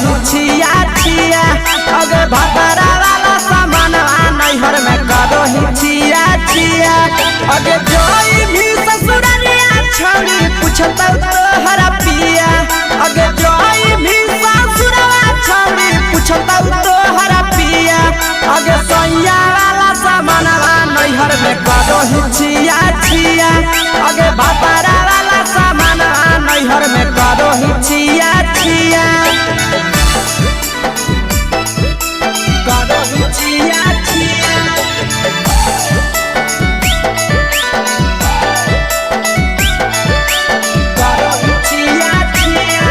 ही छिया छिया अगे भतरा वाला सामान नैहर में करो ही छिया छिया अगे जोई भी ससुरलिया छोड़ी पूछता तोहरा पिया अगे जोई भी ससुरवा छोड़ी पूछता तोहरा पिया अगे सैया वाला सामान नैहर में करो ही छिया छिया अगे भतरा वाला सामान नैहर में करो ही छिया छिया करो ही छिया छिया करो ही छिया छिया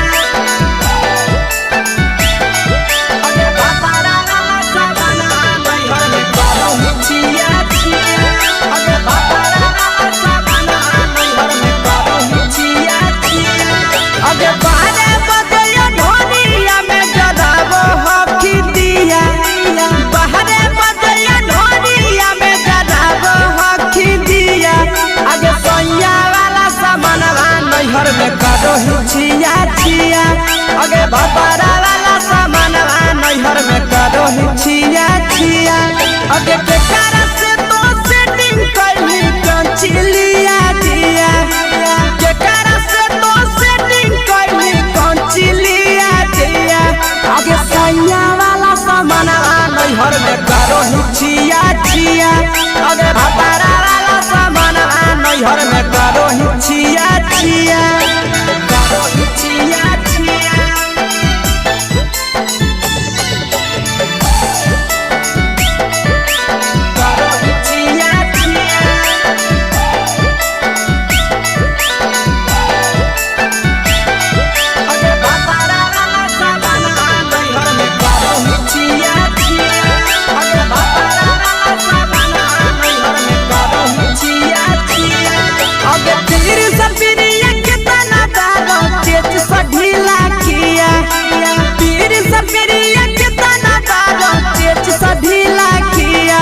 अगे भतरा वाला सामान नैहर में करो ही छिया छिया अगे भतरा वाला सामान नैहर में करो ही छिया छिया अगे बारे बदया ढोलिया में जलावो हकी दिया बाहरे बदया ढोलिया में जलावो हकी दिया अगे सैया वाला सामान नैहर में करो ही छिया छिया अगे भतरा वाला सामान नैहर में करो ही छिया छिया अगे केकरा से तो सेटिंग करनी कंचिलिया दिया केकरा से तो सेटिंग करनी कंचिलिया दिया अगे सैया वाला सामान नैहर में करो ही छिया छिया अगे भतरा वाला सामान नैहर में करो ही छिया छिया करो ही छिया छिया करो ही छिया छिया अगे भतरा वाला सामान नैहर में करो ही छिया छिया अगे भतरा वाला सामान नैहर में करो ही छिया छिया अगे तीर सपिरिया कितना दारो तेज सढीला किया तीर सपिरिया कितना दारो तेज सढीला किया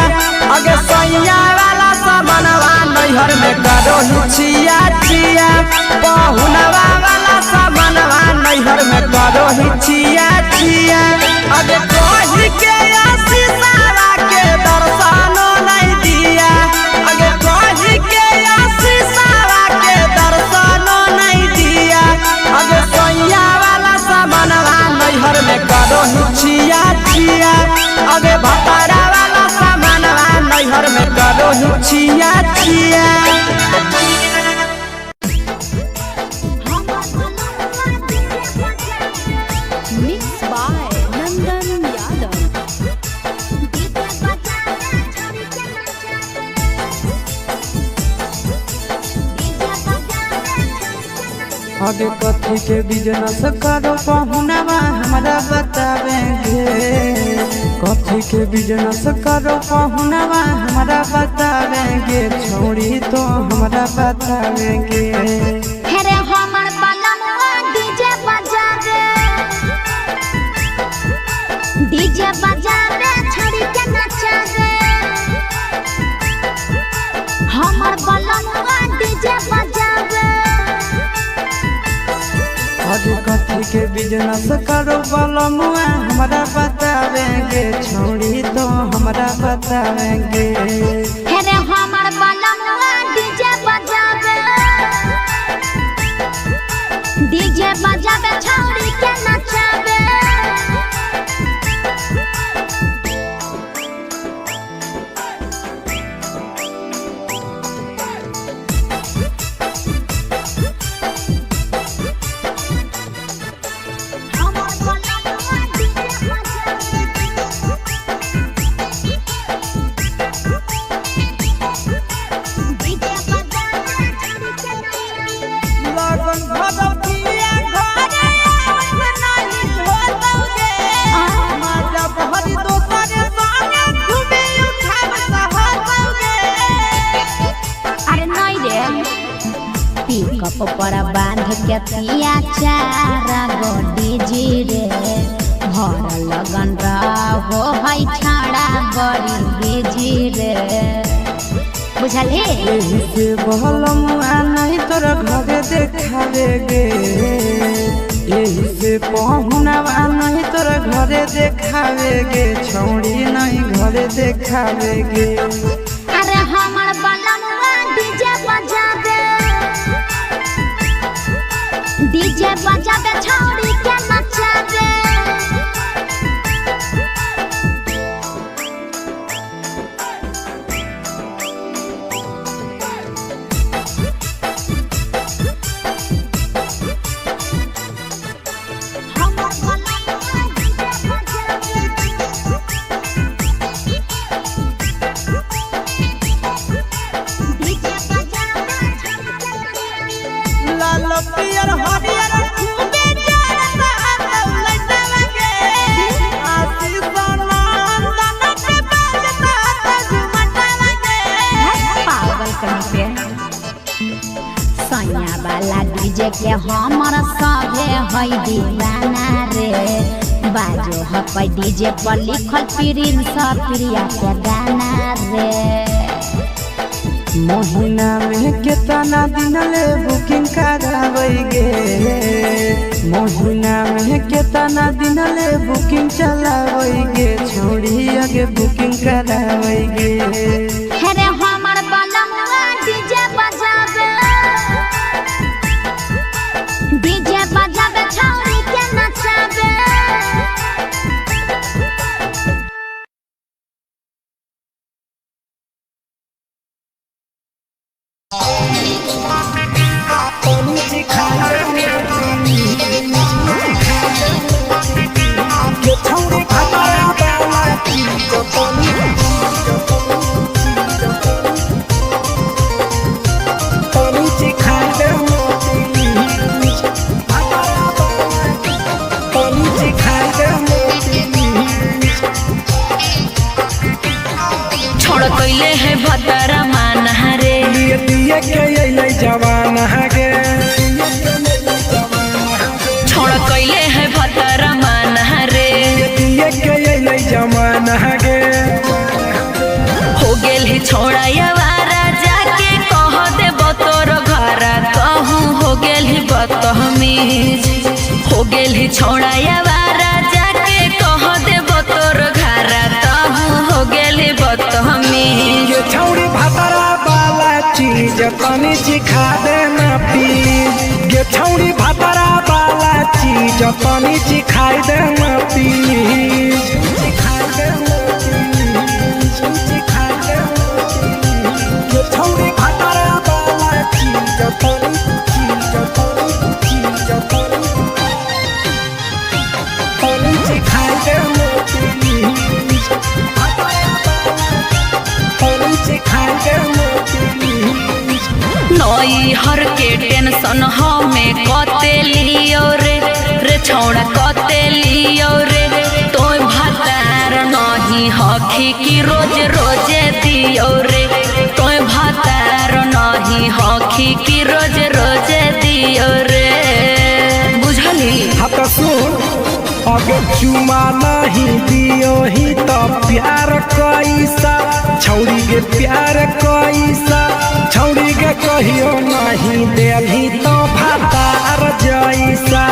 अगे सैया वाला सामानवा नैहर में करो ही छिया छिया पहुनवा वाला सामानवा नैहर में करो ही छिया छिया अगे कोही के आशीषवा के दर्शनो नहीं दिया अगे कोही के आशीषवा के दर्शनो नहीं दिया अगे सैया वाला सामानवा नैहर में करो ही छिया छिया अगे भतरा वाला सामानवा नैहर में करो ही छिया छिया Mixed by Nandan Yadav. आगे कथी के बिजनेस करो पहुनवा हमरा बतावेंगे कथी के बिजनेस करो पहुनवा हमरा बतावेंगे छोड़ी तो हमरा बतावेंगे हेरे हमर बनवा डीजे बजावे छड़ी के नचावे हमर बनवा डीजे बजावे आगे कथी के बिजनेस करो बलमुआ हमरा बतावेंगे छोड़ी तो हमरा बतावेंगे हेरे हमर बनवा डीजे बजावे छड़ी के नचावे लगन भदौतिया घरे नहीं होतौगे माजा बहरी दोसरे संगे घूमे उठाव सहतौगे अरे नहीं रे पिकअप पर बांध के पिया चारा गोडी जी रे भर लगन रहो है छाड़ा बड़ी बिजी रे बुझल हे एही से बहलमुआ नहीं तोरा घरे देखावे गे यही से पहुनवा नहीं तोरा घरे देखावे गे छौड़ी नहीं घरे देखावे गे। अरे हमर बलनुआ डीजे बजावे छौड़ी के नचावे। लाल पियर हरियर खूबे जरता लइटा लगे आशीष नंदन के बजता झुमटा लगे। पागल कहीं पे सैया वाला डीजे के हमर सभे है दीवाना रे। बाजो है डीजे पर लिखल प्रिंस प्रिया के गाना रे। महीना में कितना दिन ले बुकिंग करावे गे महीना में कितना दिन ले बुकिंग चलावे गे छोड़ी आगे बुकिंग करावे गे। अरे हमर बलनुआ डीजे बजावे छौड़ी के नचावे। छोड़ कैले है भतरा माना रे दिए के अइलै जवान गे छोड़ कैले है भतरा माना रे दिए के अइलै जवान गे। हो गेल ही छोड़ा यावारा जाके कह देब तोर घरा कहूँ हो गेल ही बदतमीज। हो गेल ही छोड़ा यावारा जाके कह देब तोर घरा कहूँ हो गेल ही बदतमीज। ये छौड़ी भतरा वाला चीज तनी सिखा देना प्लीज। ये छौड़ी भतरा वाला चीज तनी सिखा देना प्लीज। ये छौड़ी भतरा वाला चीज तनी सिखा देना प्लीज। नई हर के टेंशन हमें कते लियो रे छौड़ा कते लियो रे। तो भतार नहीं हखी की रोज रोजे दियो रे। तो भतार नहीं हखी की रोज रोजे दियो रे। बुझली हत सुन अगर चुमा नहीं दियो ही तो प्यार कैसा छौड़ी के प्यार कैसा छौड़ी के कहियो नहीं देली तो भातार जैसा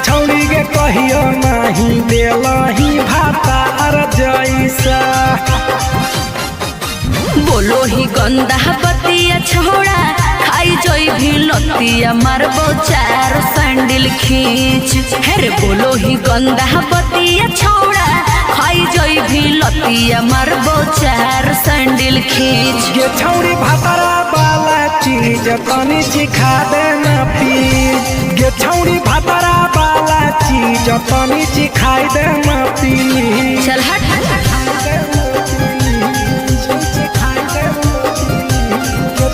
छौड़ी के कहियो नहीं देलही भातार जैसा। बोलो ही गंदा बतिया छोड़ा खाई जोई भी लतिया मारबो चार सैंडल खींच। हेरे बोलो ही गंदा बतिया छोड़ा खाई जोई भी लतिया मारबो चार सैंडल खींच। ये छौड़ी भतरा वाला चीज तनी सिखा देना प्लीज। ये छौड़ी भतरा वाला चीज तनी सिखा देना प्लीज। चल हट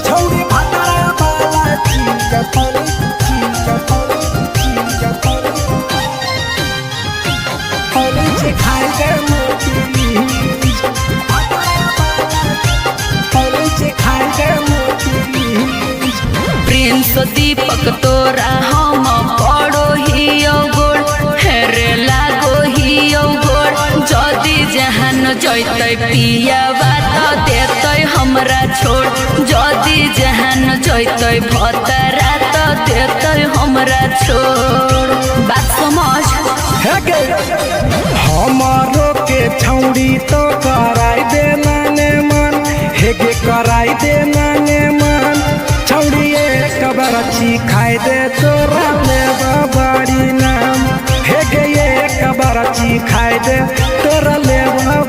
छौड़ी भतरा वाला चीज तनी सिखा देना प्लीज। प्रिंस दीपक तोरा हम पड़ो ही गोड़ हेरे लागो ही गोड़। जदी जहान जैते पिया बात देते हमरा छोड़। जदी जहान जैते भतरा तो देते जाए हमरा छोड़। बात समझ हमारो के छौड़ी तो कराई दे नाने मन, हेगे कराई दे नाने मन। छौड़ी एक बरची खाई दे तोरा ले बाड़ी नाम, हेगे एक बरची खाई दे तोरा ले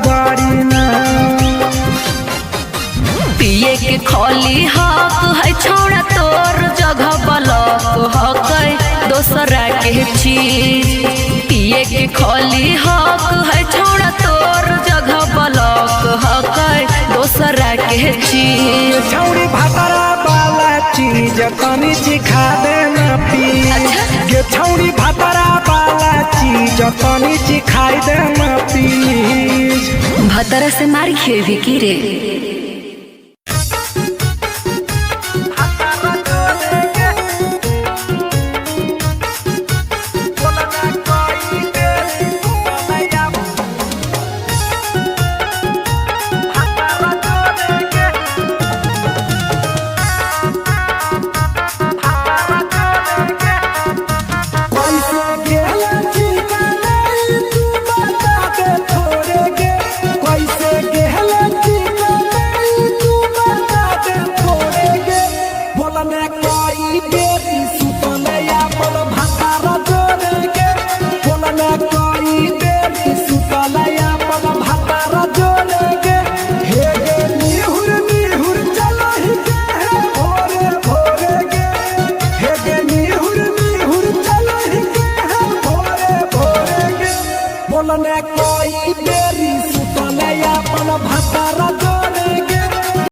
बाड़ी नाम। पिए के खोली हक है छोड़ा तोर जगह बलक हक दोसरा के चीज। पिए के खोली हक है छोड़ा तोर जगह बलक हक दोसरा के चीज। छौड़ी भातरा वाला चीज तनी चिखा देना पीज। ये छौड़ी भातरा वाला चीज तनी चिखाई देना पीज। भतरा से मारी खेवी की रे। कोई बेरी सुतले अपन भतारा